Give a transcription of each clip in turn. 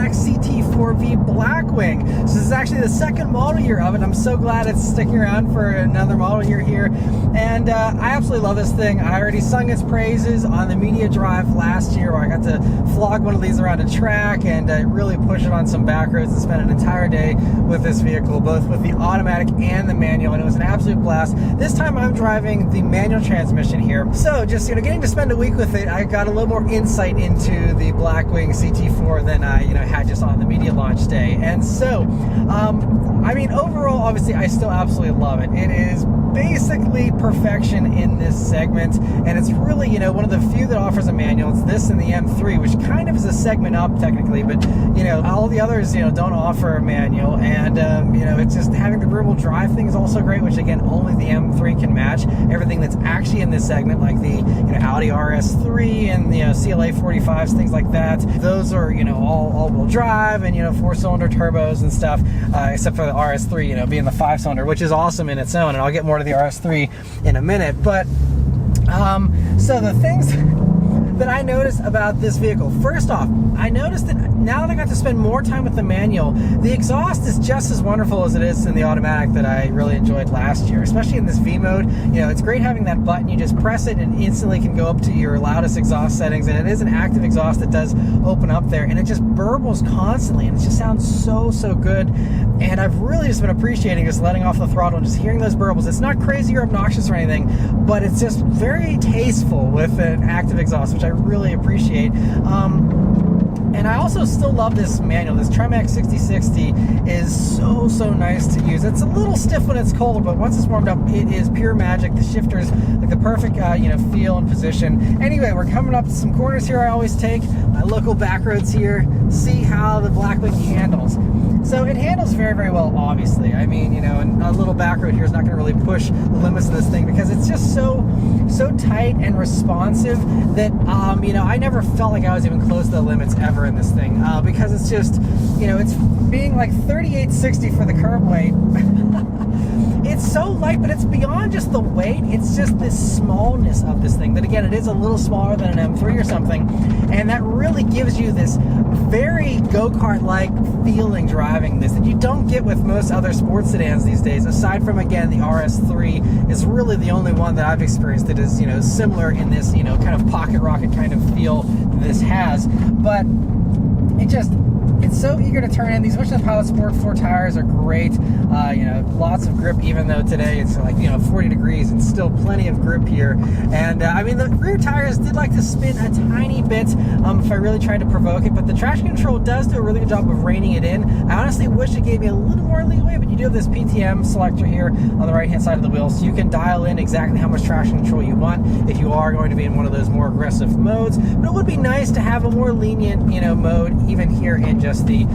Cadillac CT4-V Blackwing. So this is actually the second model year of it. I'm so glad it's sticking around for another model year here. And I absolutely love this thing. I already sung its praises on the media drive last year where I got to flog one of these around a track and really push it on some back roads and spend an entire day with this vehicle, both with the automatic and the manual, and it was an absolute blast. This time I'm driving the manual transmission here. So just, getting to spend a week with it, I got a little more insight into the Blackwing CT4 than I, had just on the media launch day. And so, I mean, overall, obviously, I still absolutely love it. It is basically perfection in this segment, and it's really, one of the few that offers a manual. It's this and the M3, which kind of is a segment up technically, but, all the others, don't offer a manual, and, it's just having the rear-wheel drive thing is also great, which again, only the M3 can match. Everything that's actually in this segment, like the, Audi RS3 and the CLA 45s, things like that, those are, all-wheel drive and, 4-cylinder turbos and stuff, except for the RS3, being the 5-cylinder, which is awesome in its own, and I'll get more to the RS3 in a minute. But so the things that I noticed about this vehicle, first off, I noticed that now that I got to spend more time with the manual, the exhaust is just as wonderful as it is in the automatic that I really enjoyed last year, especially in this V mode. It's great having that button. You just press it and instantly can go up to your loudest exhaust settings, and it is an active exhaust that does open up there, and it just burbles constantly, and it just sounds so good. And I've really just been appreciating just letting off the throttle and just hearing those burbles. It's not crazy or obnoxious or anything, but it's just very tasteful with an active exhaust, which I really appreciate. And I also still love this manual. This Tremec 6060 is so nice to use. It's a little stiff when it's cold, but once it's warmed up, it is pure magic. The shifter's like the perfect, feel and position. Anyway, we're coming up to some corners here I always take. My local back roads here. See how the Blackwing handles. So it handles very well, obviously. I mean, and a little back road here is not going to really push the limits of this thing because it's just so tight and responsive that, I never felt like I was even close to the limits ever in this thing because it's just, it's being like 3860 for the curb weight. It's so light, but it's beyond just the weight. It's just this smallness of this thing that, again, it is a little smaller than an M3 or something, and that really gives you this very go-kart-like feeling driving this that you don't get with most other sports sedans these days, aside from, again, the RS3 is really the only one that I've experienced that is, similar in this, kind of pocket rocket kind of feel this has. But it's so eager to turn in. These Michelin Pilot Sport 4 tires are great. Lots of grip, even though today it's like, 40 degrees and still plenty of grip here. And I mean, the rear tires did like to spin a tiny bit if I really tried to provoke it, but the traction control does do a really good job of reining it in. I honestly wish it gave me a little more leeway, but you do have this PTM selector here on the right-hand side of the wheel, so you can dial in exactly how much traction control you want if you are going to be in one of those more aggressive modes. But it would be nice to have a more lenient, mode even here in just the,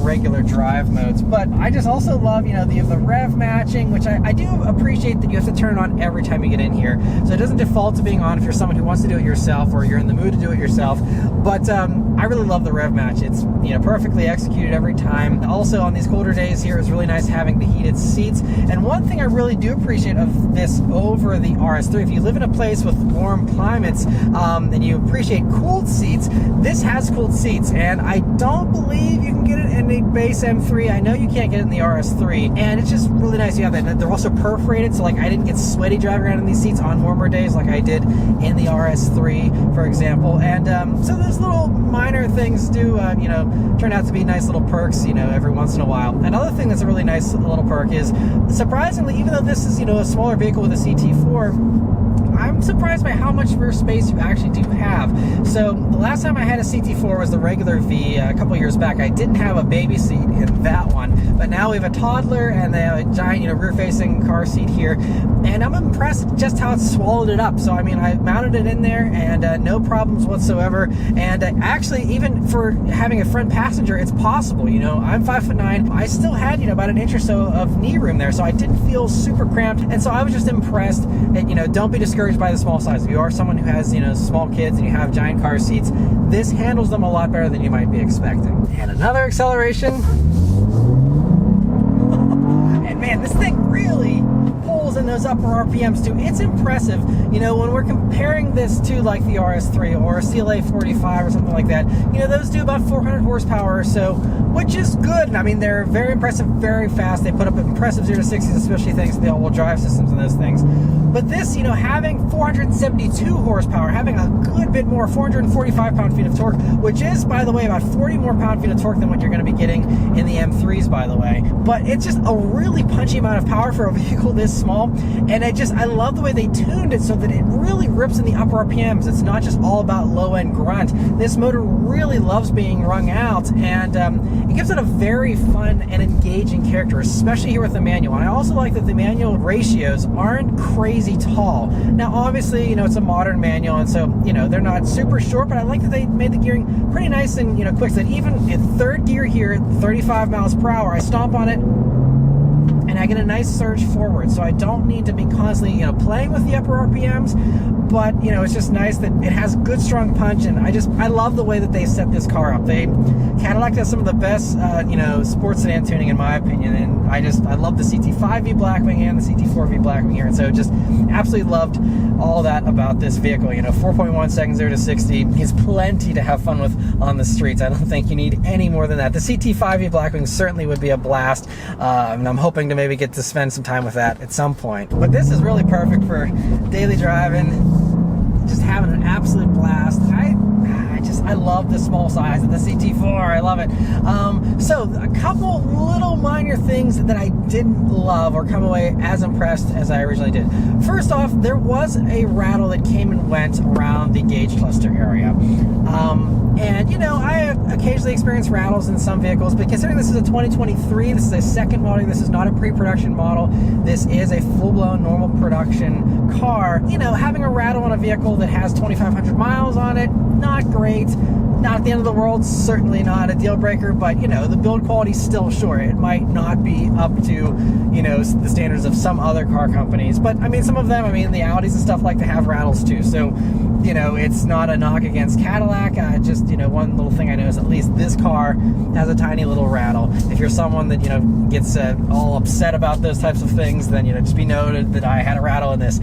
regular drive modes. But I just also love, the rev matching, which I do appreciate that you have to turn it on every time you get in here. So it doesn't default to being on if you're someone who wants to do it yourself or you're in the mood to do it yourself. But I really love the rev match. It's, perfectly executed every time. Also, on these colder days here, it's really nice having the heated seats. And one thing I really do appreciate of this over the RS3, if you live in a place with warm climates and you appreciate cooled seats, this has cooled seats. And I don't believe you can get it in the base M3. I know you can't get it in the RS3. And it's just really nice you have that. They're also perforated, so like I didn't get sweaty driving around in these seats on warmer days like I did in the RS3, for example. And so those little minor things do, turn out to be nice little perks, every once in a while. Another thing that's a really nice little perk is, surprisingly, even though this is, a smaller vehicle with a CT4, I'm surprised by how much rear space you actually do have. So the last time I had a CT4 was the regular V a couple years back. I didn't have a baby seat in that one, but now we have a toddler and a giant, rear-facing car seat here, and I'm impressed just how it swallowed it up. So I mean, I mounted it in there and no problems whatsoever. And actually, even for having a front passenger, it's possible. I'm 5'9". I still had about an inch or so of knee room there, so I didn't feel super cramped. And so I was just impressed. And don't be discouraged by the small size. If you are someone who has small kids and you have giant car seats, this handles them a lot better than you might be expecting. And another acceleration. And man, this thing really pulls pulls in those upper RPMs too. It's impressive. You know, when we're comparing this to like the RS3 or a CLA 45 or something like that, you know, those do about 400 horsepower or so, which is good. I mean, they're very impressive, very fast. They put up impressive 0 to 60s, especially thanks to the all-wheel drive systems and those things. But this, you know, having 472 horsepower, having a good bit more, 445 pound-feet of torque, which is, by the way, about 40 more pound-feet of torque than what you're going to be getting in the M3s, by the way. But it's just a really punchy amount of power for a vehicle this small. And I love the way they tuned it so that it really rips in the upper RPMs. It's not just all about low-end grunt. This motor really loves being wrung out, and it gives it a very fun and engaging character, especially here with the manual. And I also like that the manual ratios aren't crazy tall. Now, obviously, you know, it's a modern manual, and so, you know, they're not super short, but I like that they made the gearing pretty nice and, you know, quick. So that even in third gear here at 35 miles per hour, I stomp on it, and I get a nice surge forward, so I don't need to be constantly, you know, playing with the upper RPMs. But, you know, it's just nice that it has good, strong punch, and I love the way that they set this car up. Cadillac does some of the best, you know, sports sedan tuning in my opinion, and I love the CT4-V Blackwing and the CT4-V Blackwing here, and so just absolutely loved all that about this vehicle. You know, 4.1 seconds 0 to 60 is plenty to have fun with on the streets. I don't think you need any more than that. The CT4-V Blackwing certainly would be a blast, and I'm hoping to maybe get to spend some time with that at some point. But this is really perfect for daily driving, just having an absolute blast. I love the small size of the CT4. I love it. So a couple little minor things that I didn't love or come away as impressed as I originally did. First off, there was a rattle that came and went around the gauge cluster area. And, you know, I occasionally experience rattles in some vehicles, but considering this is a 2023, this is a second model, this is not a pre-production model, this is a full-blown normal production car, you know, having a rattle on a vehicle that has 2,500 miles on it, not great. Not at the end of the world, certainly not a deal breaker, but, you know, the build quality is still short. It might not be up to, you know, the standards of some other car companies, but I mean, some of them, I mean, the Audis and stuff like to have rattles too, so, you know, it's not a knock against Cadillac. Just, you know, one little thing I know is at least this car has a tiny little rattle. If you're someone that, you know, gets all upset about those types of things, then, you know, just be noted that I had a rattle in this.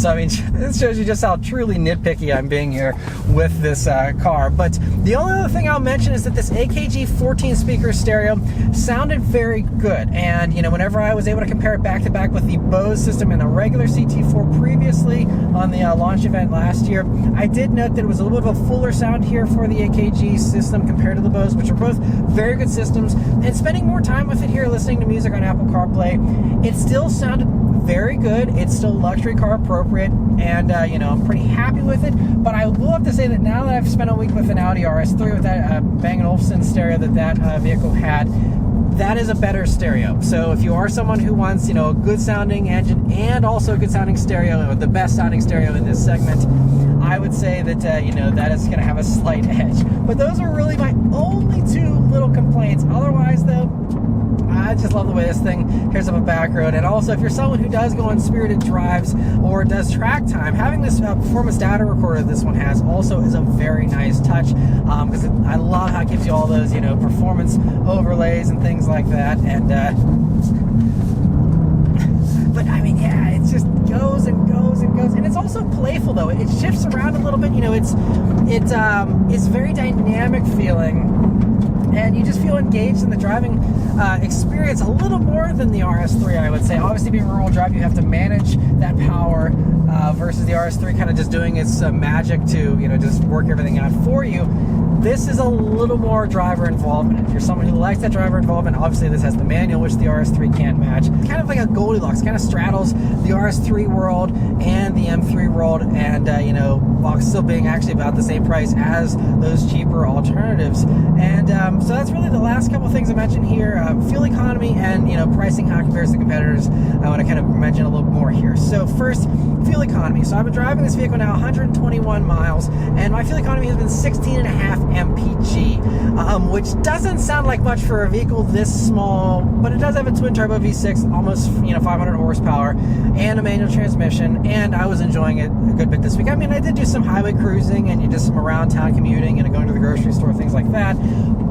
So, I mean, this shows you just how truly nitpicky I'm being here with this car. But the only other thing I'll mention is that this AKG 14 speaker stereo sounded very good. And, you know, whenever I was able to compare it back to back with the Bose system and a regular CT4 previously on the launch event last year, I did note that it was a little bit of a fuller sound here for the AKG system compared to the Bose, which are both very good systems. And spending more time with it here, listening to music on Apple CarPlay, it still sounded very good. It's still luxury car appropriate, and you know, I'm pretty happy with it. But I will have to say that now that I've spent a week with an Audi RS3 with that Bang & Olufsen stereo that vehicle had, that is a better stereo. So if you are someone who wants, you know, a good sounding engine and also a good sounding stereo, or the best sounding stereo in this segment, I would say that, you know, that is going to have a slight edge. But those are really my only two little complaints. Otherwise, though, I just love the way this thing hears up a back road. And also, if you're someone who does go on spirited drives or does track time, having this performance data recorder this one has also is a very nice touch, because I love how it gives you all those, you know, performance overlays and things like that. And but I mean, yeah, it just goes and goes and goes, and it's also playful though. It shifts around a little bit, you know. It's very dynamic feeling, and you just feel engaged in the driving experience a little more than the RS3, I would say. Obviously, being rural drive, you have to manage that power versus the RS3 kind of just doing its magic to, you know, just work everything out for you. This is a little more driver involvement. If you're someone who likes that driver involvement, obviously this has the manual, which the RS3 can't match. Kind of like a Goldilocks, kind of straddles the RS3 world and the M3 world, and you know, while still being actually about the same price as those cheaper alternatives. And so that's really the last couple things I mentioned here. Fuel economy and, you know, pricing, how it compares to competitors. I want to kind of mention a little more here. So first, fuel economy. So I've been driving this vehicle now 121 miles, and my fuel economy has been 16.5 mpg, which doesn't sound like much for a vehicle this small, but it does have a twin turbo V6, almost, you know, 500 horsepower, and a manual transmission, and I was enjoying it a good bit this week. I mean, I did do some highway cruising and you did some around town commuting and going to the grocery store, things like that.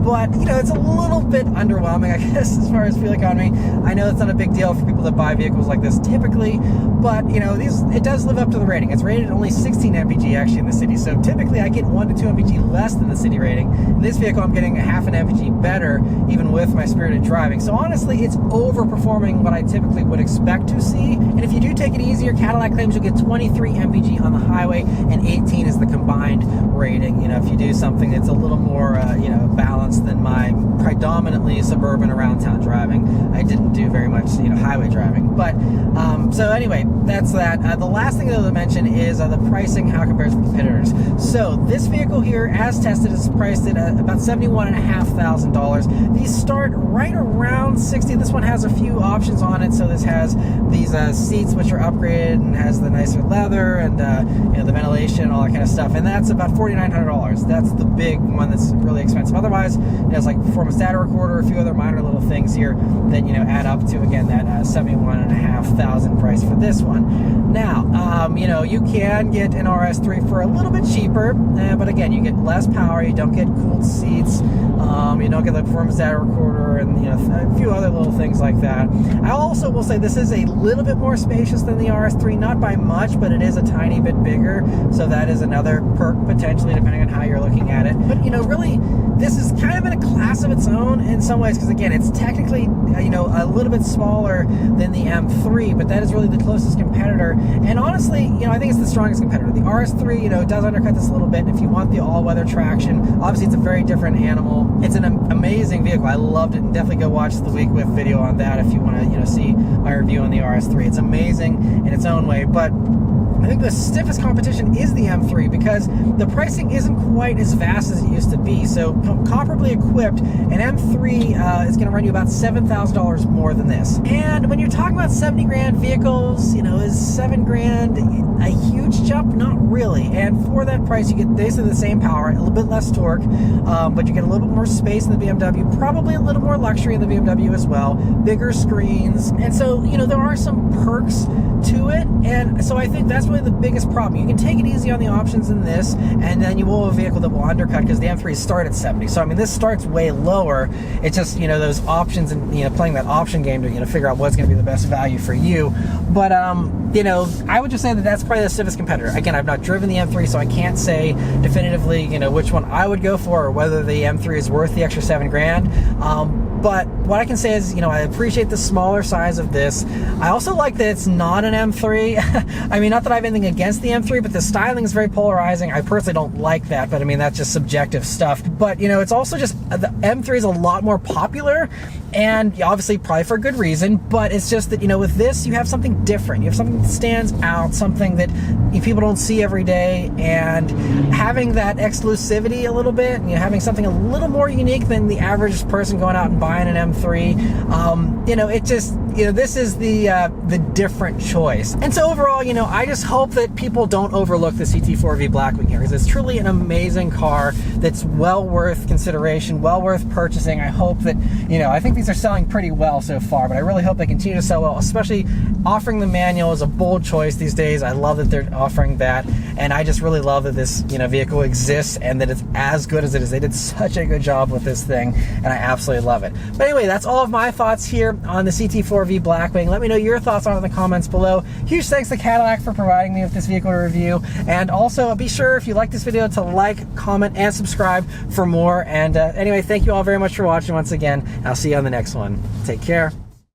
but you know, it's a little bit underwhelming, I guess, as far as fuel economy. I know it's not a big deal for people that buy vehicles like this typically, but you know, it does live up to the rating. It's rated only 16 mpg actually in the city, so typically I get 1 to 2 mpg less than the city rating. In this vehicle, I'm getting a half an mpg better, even with my spirited driving. So honestly, it's overperforming what I typically would expect to see. And if you do take it easier, Cadillac claims you'll get 23 mpg on the highway and 18 is the combined rating. You know, if you do something that's a little more, you know, balanced than my predominantly suburban around town driving. I didn't do very much, you know, highway driving. But so anyway, that's that. The last thing that I'll mention is the pricing, how it compares to competitors. So this vehicle here, as tested, is priced at about $71,500. These start right around 60. This one has a few options on it. So this has these seats which are upgraded and has the nicer leather and you know, the ventilation and all that kind of stuff. And that's about $4,900. That's the big one that's really expensive. Otherwise, it has like performance data recorder, a few other minor little things here that, you know, add up to, again, that $71,500 price for this one. Now, you know, you can get an RS3 for a little bit cheaper, but again, you get less power, you don't get cooled seats, you don't get the performance data recorder, and you know, a few other little things like that. I also will say this is a little bit more spacious than the RS3, not by much, but it is a tiny bit bigger, so that is another perk potentially, depending on how you're looking at it. But you know, really, this is kind of in a class of its own in some ways, because again, it's technically, you know, a little bit smaller than the M3, but that is really the closest competitor. And honestly, you know, I think it's the strongest competitor. The RS3, you know, does undercut this a little bit. And if you want the all-weather traction, obviously it's a very different animal. It's an amazing vehicle. I loved it, and definitely go watch the week with video on that if you want to, you know, see my review on the RS3. It's amazing in its own way, but I think the stiffest competition is the M3 because the pricing isn't quite as vast as it used to be. So comparably equipped, an M3 is going to run you about $7,000 more than this. And when you're talking about 70 grand vehicles, you know, is 7 grand a huge jump? Not really. And for that price, you get basically the same power, a little bit less torque, but you get a little bit more space in the BMW, probably a little more luxury in the BMW as well, bigger screens. And so, you know, there are some perks to it. And so I think that's really the biggest problem. You can take it easy on the options in this, and then you will have a vehicle that will undercut, because the M3s start at 70. So I mean, this starts way lower. It's just, you know, those options and, you know, playing that option game to, you know, figure out what's going to be the best value for you. But you know, I would just say that that's probably the stiffest competitor. Again, I've not driven the M3, so I can't say definitively, you know, which one I would go for, or whether the M3 is worth the extra 7 grand. But what I can say is, you know, I appreciate the smaller size of this. I also like that it's not an M3. I mean, not that I have anything against the M3, but the styling is very polarizing. I personally don't like that, but I mean, that's just subjective stuff. But, you know, it's also just, the M3 is a lot more popular, and obviously probably for good reason, but it's just that, you know, with this, you have something different. You have something that stands out, something that people don't see every day, and having that exclusivity a little bit, and, you know, having something a little more unique than the average person going out and buying an M3, you know, it just, you know, this is the different choice. And so overall, you know, I just hope that people don't overlook the CT4-V Blackwing here, because it's truly an amazing car that's well worth consideration, well worth purchasing. I hope that, you know, I think these are selling pretty well so far, but I really hope they continue to sell well, especially offering the manual is a bold choice these days. I love that they're offering that, and I just really love that this, you know, vehicle exists and that it's as good as it is. They did such a good job with this thing, and I absolutely love it. But anyway, that's all of my thoughts here on the CT4-V Blackwing. Let me know your thoughts on it in the comments below. Huge thanks to Cadillac for providing me with this vehicle to review, and also be sure, if you like this video, to like, comment, and subscribe for more. And anyway, thank you all very much for watching once again. I'll see you on the next one. Take care.